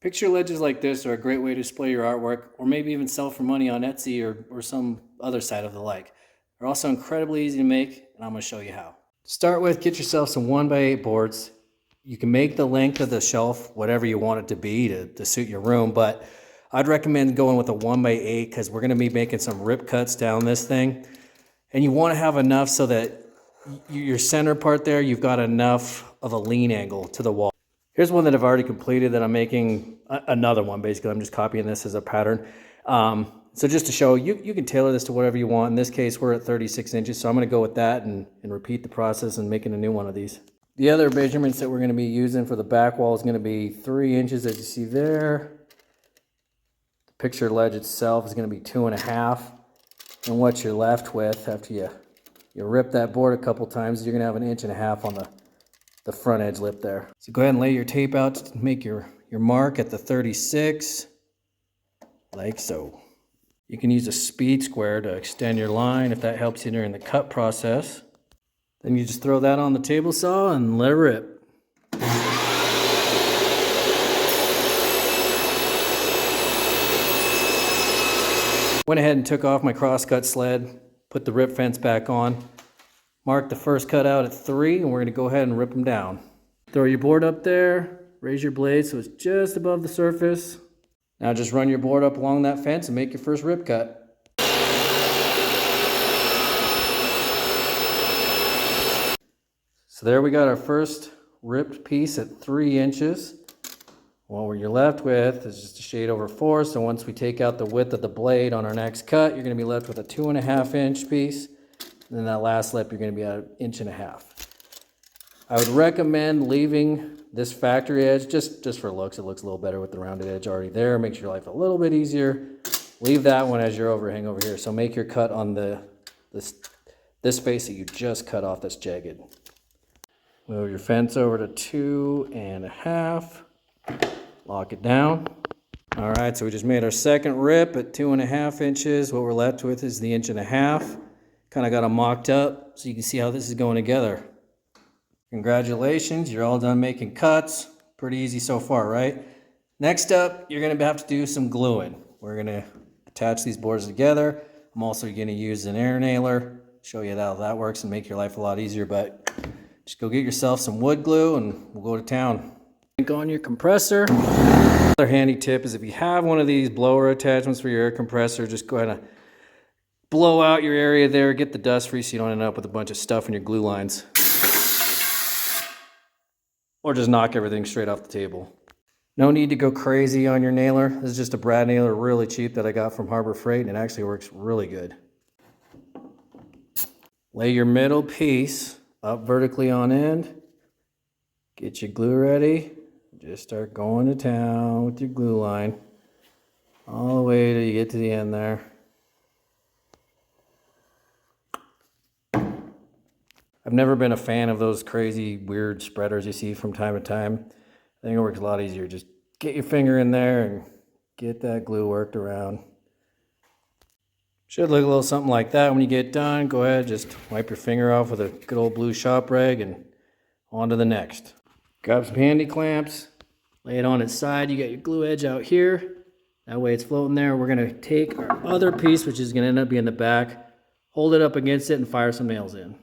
Picture ledges like this are a great way to display your artwork or maybe even sell for money on Etsy or some other site of the like. They're also incredibly easy to make, and I'm going to show you how. To start with, get yourself some 1x8 boards. You can make the length of the shelf whatever you want it to be to suit your room, but I'd recommend going with a 1x8 because we're going to be making some rip cuts down this thing. And you want to have enough so that your center part there, you've got enough of a lean angle to the wall. Here's one that I've already completed that I'm making another one. Basically, I'm just copying this as a pattern. So just to show, you can tailor this to whatever you want. In this case, we're at 36 inches, so I'm going to go with that and repeat the process and making a new one of these. The other measurements that we're going to be using for the back wall is going to be 3 inches, as you see there. The picture ledge itself is going to be 2.5. And what you're left with after you rip that board a couple times, you're going to have 1.5 inches on the front edge lip there. So go ahead and lay your tape out to make your mark at the 36, like so. You can use a speed square to extend your line if that helps you during the cut process. Then you just throw that on the table saw and let it rip. Went ahead and took off my crosscut sled, put the rip fence back on, mark the first cut out at 3, and we're going to go ahead and rip them down. Throw your board up there, raise your blade so it's just above the surface. Now just run your board up along that fence and make your first rip cut. So there we got our first ripped piece at 3 inches. Well, what you're left with is just a shade over 4. So once we take out the width of the blade on our next cut, you're going to be left with a 2.5 inch piece. And then that last lip, you're going to be at 1.5 inches. I would recommend leaving this factory edge just for looks. It looks a little better with the rounded edge already there. Makes your life a little bit easier. Leave that one as your overhang over here. So make your cut on this face that you just cut off that's jagged. Move your fence over to 2.5. Lock it down. All right, so we just made our second rip at 2.5 inches. What we're left with is the 1.5 inches. Kind of got them mocked up so you can see how this is going together. Congratulations, you're all done making cuts. Pretty easy so far, right? Next up, you're going to have to do some gluing. We're going to attach these boards together. I'm also going to use an air nailer, show you how that works and make your life a lot easier, but just go get yourself some wood glue and we'll go to town. On your compressor. Another handy tip is if you have one of these blower attachments for your air compressor, just go ahead and blow out your area there, get the dust free so you don't end up with a bunch of stuff in your glue lines. Or just knock everything straight off the table. No need to go crazy on your nailer. This is just a brad nailer, really cheap, that I got from Harbor Freight, and it actually works really good. Lay your middle piece up vertically on end. Get your glue ready. Just start going to town with your glue line. All the way till you get to the end there. I've never been a fan of those crazy, weird spreaders you see from time to time. I think it works a lot easier. Just get your finger in there and get that glue worked around. Should look a little something like that when you get done. Go ahead, just wipe your finger off with a good old blue shop rag and on to the next. Grab some handy clamps, lay it on its side. You got your glue edge out here. That way it's floating there. We're gonna take our other piece, which is gonna end up being the back, hold it up against it and fire some nails in.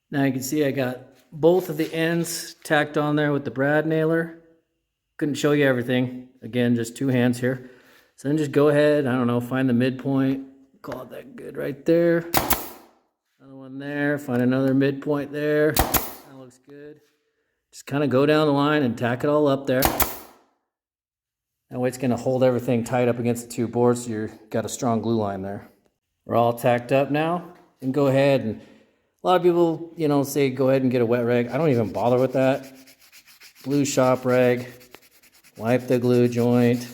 Now you can see I got both of the ends tacked on there with the brad nailer. Couldn't show you everything. Again, just 2 hands here. So then just go ahead, I don't know, find the midpoint. Call it that good right there. Another one there, find another midpoint there. That looks good. Just kind of go down the line and tack it all up there. That way it's gonna hold everything tight up against the 2 boards so you've got a strong glue line there. We're all tacked up now. And go ahead and a lot of people, say go ahead and get a wet rag. I don't even bother with that. Blue shop rag, wipe the glue joint,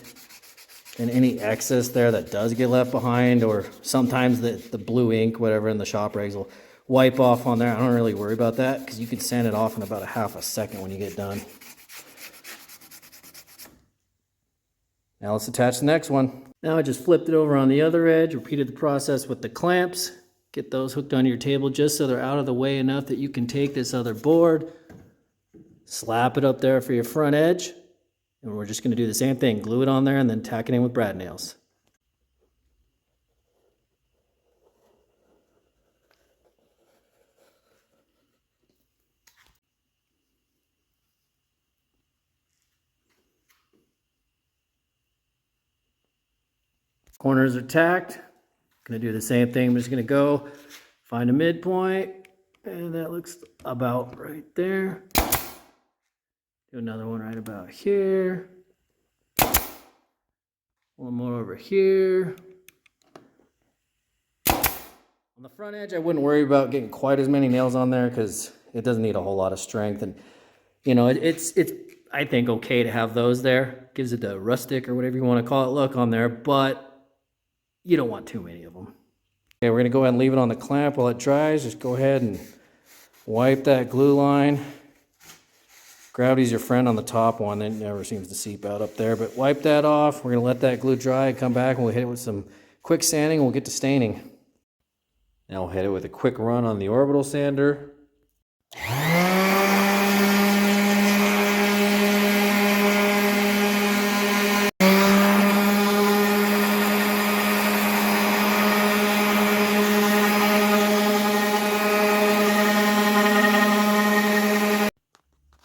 and any excess there that does get left behind, or sometimes the blue ink, whatever, in the shop rags will wipe off on there. I don't really worry about that because you can sand it off in about 1/2 second when you get done. Now let's attach the next one. Now I just flipped it over on the other edge, repeated the process with the clamps. Get those hooked on your table just so they're out of the way enough that you can take this other board, slap it up there for your front edge, And we're just going to do the same thing, glue it on there and then tack it in with brad nails. Corners are tacked. Gonna do the same thing. I'm just gonna go find a midpoint, and that looks about right there. Do another one right about here. One more over here. On the front edge, I wouldn't worry about getting quite as many nails on there because it doesn't need a whole lot of strength. And you know, it's I think okay to have those there. Gives it the rustic or whatever you want to call it look on there, but you don't want too many of them. Okay, we're gonna go ahead and leave it on the clamp while it dries. Just go ahead and wipe that glue line. Gravity's your friend on the top one. It never seems to seep out up there, but wipe that off. We're gonna let that glue dry and come back and we'll hit it with some quick sanding and we'll get to staining. Now we'll hit it with a quick run on the orbital sander.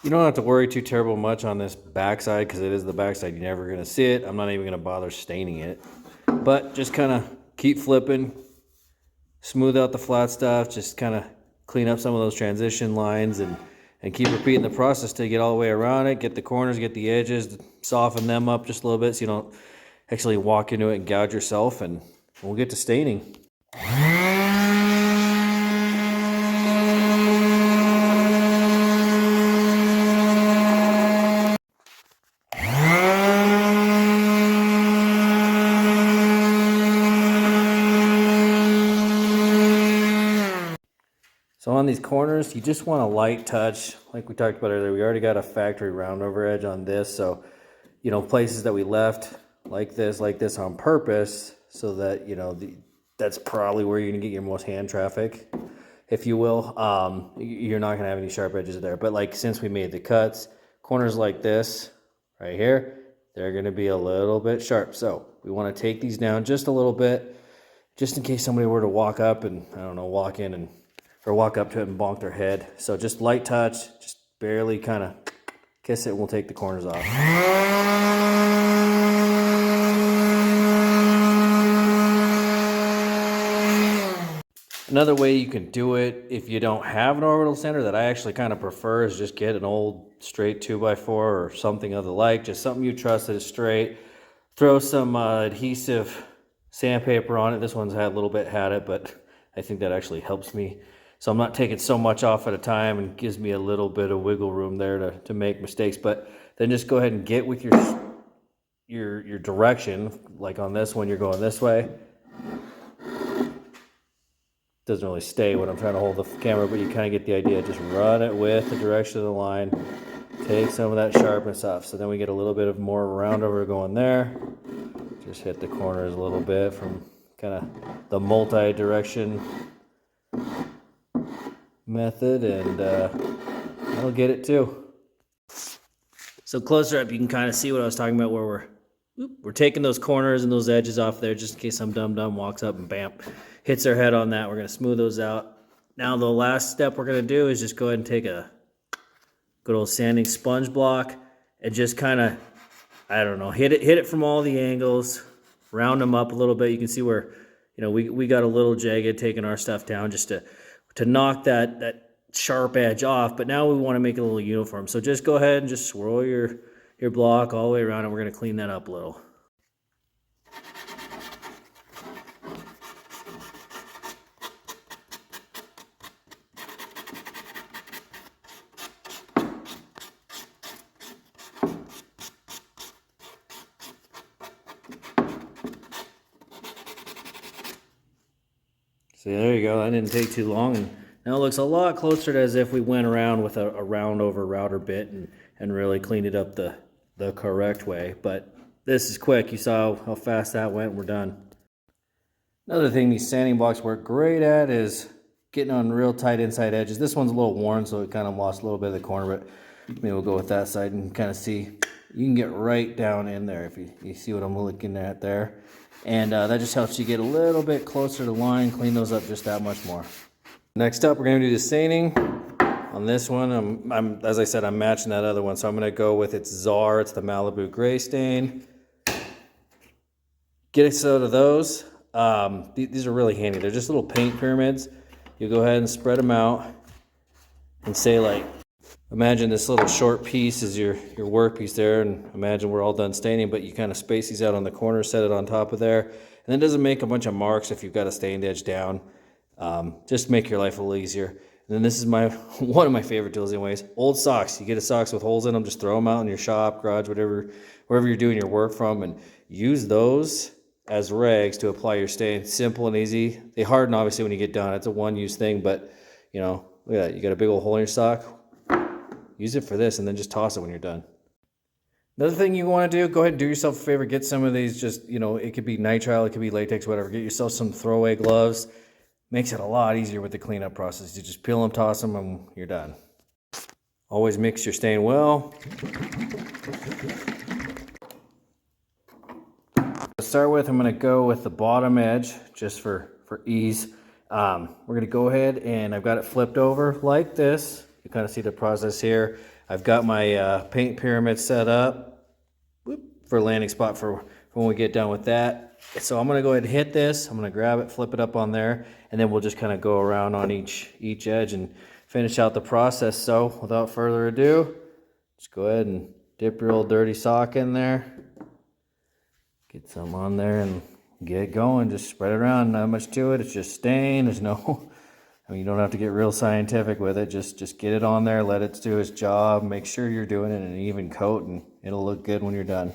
You don't have to worry too terrible much on this backside because it is the backside. You're never going to see it. I'm not even going to bother staining it. But just kind of keep flipping, smooth out the flat stuff, just kind of clean up some of those transition lines and keep repeating the process till you get all the way around it. Get the corners, get the edges, soften them up just a little bit so you don't actually walk into it and gouge yourself, and we'll get to staining. So on these corners, you just want a light touch. Like we talked about earlier, we already got a factory round over edge on this. So, you know, places that we left like this on purpose so that, you know, that's probably where you're gonna get your most hand traffic, if you will. You're not gonna have any sharp edges there. But like, since we made the cuts, corners like this right here, they're gonna be a little bit sharp. So we wanna take these down just a little bit, just in case somebody were to walk up and, I don't know, walk in and or walk up to it and bonk their head. So just light touch, just barely kind of kiss it, and we'll take the corners off. Another way you can do it if you don't have an orbital sander that I actually kind of prefer is just get an old straight 2x4 or something of the like, just something you trust that is straight. Throw some adhesive sandpaper on it. This one's had a little bit had it, but I think that actually helps me. So I'm not taking so much off at a time and gives me a little bit of wiggle room there to make mistakes. But then just go ahead and get with your direction. Like on this one, you're going this way. Doesn't really stay when I'm trying to hold the camera, but you kind of get the idea. Just run it with the direction of the line. Take some of that sharpness off. So then we get a little bit of more round over going there. Just hit the corners a little bit from kind of the multi-direction method, and that'll get it too. So closer up, you can kind of see what I was talking about, where we're taking those corners and those edges off there, just in case some dum-dum walks up and bam, hits their head on that. We're going to smooth those out. Now the last step we're going to do is just go ahead and take a good old sanding sponge block and just kind of, I don't know, hit it from all the angles, round them up a little bit. You can see where, you know, we got a little jagged taking our stuff down just to knock that sharp edge off, but now we want to make it a little uniform. So just go ahead and just swirl your block all the way around, and we're going to clean that up a little. So there you go, that didn't take too long, and now it looks a lot closer to as if we went around with a round over router bit and really cleaned it up the correct way. But this is quick. You saw how fast that went. We're done. Another thing these sanding blocks work great at is getting on real tight inside edges. This one's a little worn, so it kind of lost a little bit of the corner, but maybe we'll go with that side and kind of see you can get right down in there if you see what I'm looking at there. And that just helps you get a little bit closer to the line, clean those up just that much more. Next up, we're going to do the staining. On this one, as I said, I'm matching that other one. So I'm going to go with its Czar. It's the Malibu Gray stain. Get a set of those. These are really handy. They're just little paint pyramids. You go ahead and spread them out and say, like, imagine this little short piece is your workpiece there, and imagine we're all done staining, but you kind of space these out on the corner, set it on top of there, and then it doesn't make a bunch of marks if you've got a stained edge down. Just make your life a little easier. And then this is one of my favorite tools anyways, old socks. You get a socks with holes in them, just throw them out in your shop, garage, wherever you're doing your work from, and use those as rags to apply your stain. Simple and easy. They harden obviously when you get done. It's a one-use thing, but you know, look at that. You got a big old hole in your sock. Use it for this and then just toss it when you're done. Another thing you want to do, go ahead and do yourself a favor. Get some of these, just, you know, it could be nitrile, it could be latex, whatever. Get yourself some throwaway gloves. Makes it a lot easier with the cleanup process. You just peel them, toss them, and you're done. Always mix your stain well. To start with, I'm going to go with the bottom edge just for ease. We're going to go ahead and I've got it flipped over like this. You kind of see the process here. I've got my paint pyramid set up for a landing spot for when we get done with that. So I'm going to go ahead and hit this. I'm going to grab it, flip it up on there, and then we'll just kind of go around on each edge and finish out the process. So without further ado, just go ahead and dip your old dirty sock in there. Get some on there and get going. Just spread it around. Not much to it. It's just stain. There's no, I mean, you don't have to get real scientific with it. Just get it on there. Let it do its job. Make sure you're doing it in an even coat, and it'll look good when you're done.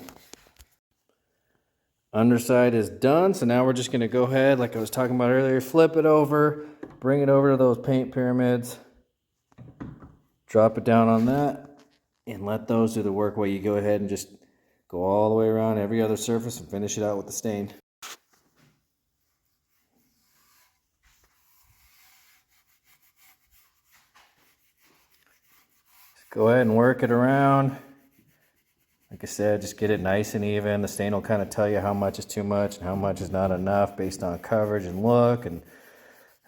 Underside is done. So now we're just going to go ahead, like I was talking about earlier, flip it over, bring it over to those paint pyramids, drop it down on that, and let those do the work while you go ahead and just go all the way around every other surface and finish it out with the stain. Just go ahead and work it around. Like I said, just get it nice and even. The stain will kind of tell you how much is too much and how much is not enough based on coverage and look. And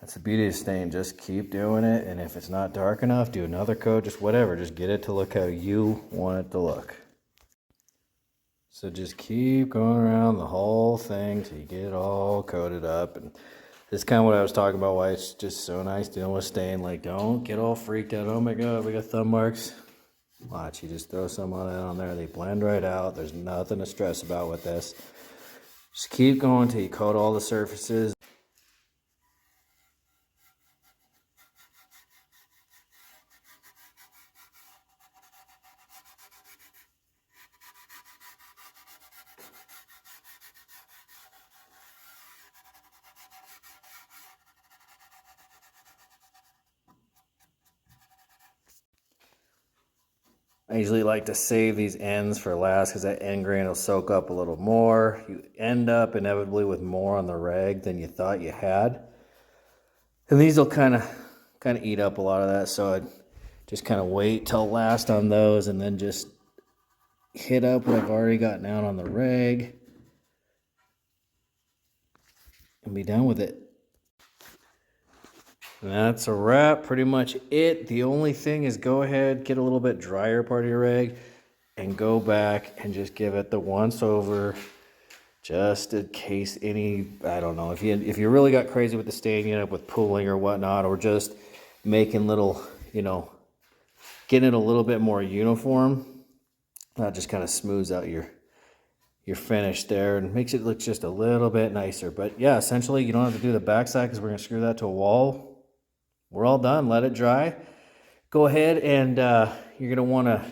that's the beauty of stain. Just keep doing it. And if it's not dark enough, do another coat, just whatever. Just get it to look how you want it to look. So just keep going around the whole thing till you get it all coated up. And this is kind of what I was talking about, why it's just so nice dealing with stain. Like, don't get all freaked out. Oh my God, we got thumb marks. Watch, you just throw some on there. They blend right out. There's nothing to stress about with this. Just keep going till you coat all the surfaces. I usually like to save these ends for last because that end grain will soak up a little more. You end up inevitably with more on the rag than you thought you had. And these will kind of eat up a lot of that, so I'd just kind of wait till last on those and then just hit up what I've already gotten out on the rag and be done with it. And that's a wrap, pretty much it. The only thing is go ahead, get a little bit drier part of your rag and go back and just give it the once over, just in case any, I don't know, if you really got crazy with the stain, you end up with pooling or whatnot, or just making little, you know, getting it a little bit more uniform. That just kind of smooths out your finish there and makes it look just a little bit nicer. But yeah, essentially you don't have to do the backside because we're going to screw that to a wall. We're all done. Let it dry. Go ahead and you're going to want to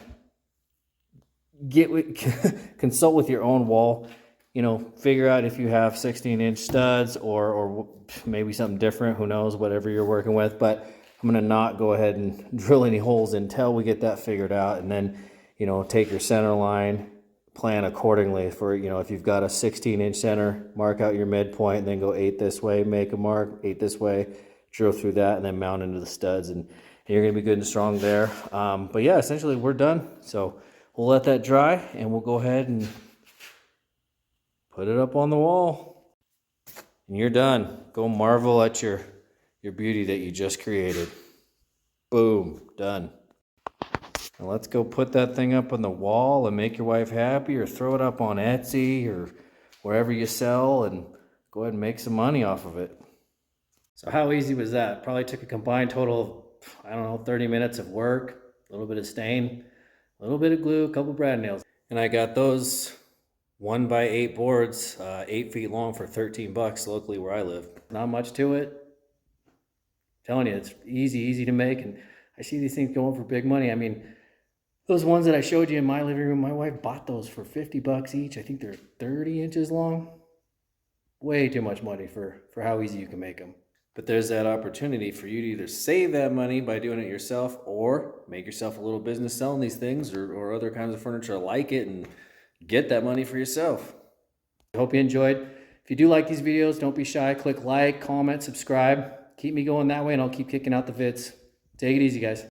consult with your own wall. You know, figure out if you have 16-inch studs or maybe something different. Who knows, whatever you're working with. But I'm going to not go ahead and drill any holes until we get that figured out. And then, you know, take your center line, plan accordingly for, you know, if you've got a 16-inch center, mark out your midpoint, and then go 8 this way, make a mark, 8 this way, drill through that, and then mount into the studs, and you're going to be good and strong there. But yeah, essentially we're done. So we'll let that dry and we'll go ahead and put it up on the wall. And you're done. Go marvel at your beauty that you just created. Boom, done. Now let's go put that thing up on the wall and make your wife happy, or throw it up on Etsy or wherever you sell and go ahead and make some money off of it. So how easy was that? Probably took a combined total of, I don't know, 30 minutes of work, a little bit of stain, a little bit of glue, a couple brad nails. And I got those 1x8 boards, 8 feet long for 13 bucks locally where I live. Not much to it. I'm telling you, it's easy to make. And I see these things going for big money. I mean, those ones that I showed you in my living room, my wife bought those for 50 bucks each. I think they're 30 inches long. Way too much money for how easy you can make them. But there's that opportunity for you to either save that money by doing it yourself, or make yourself a little business selling these things or other kinds of furniture like it and get that money for yourself. I hope you enjoyed. If you do like these videos, don't be shy. Click like, comment, subscribe. Keep me going that way and I'll keep kicking out the vids. Take it easy, guys.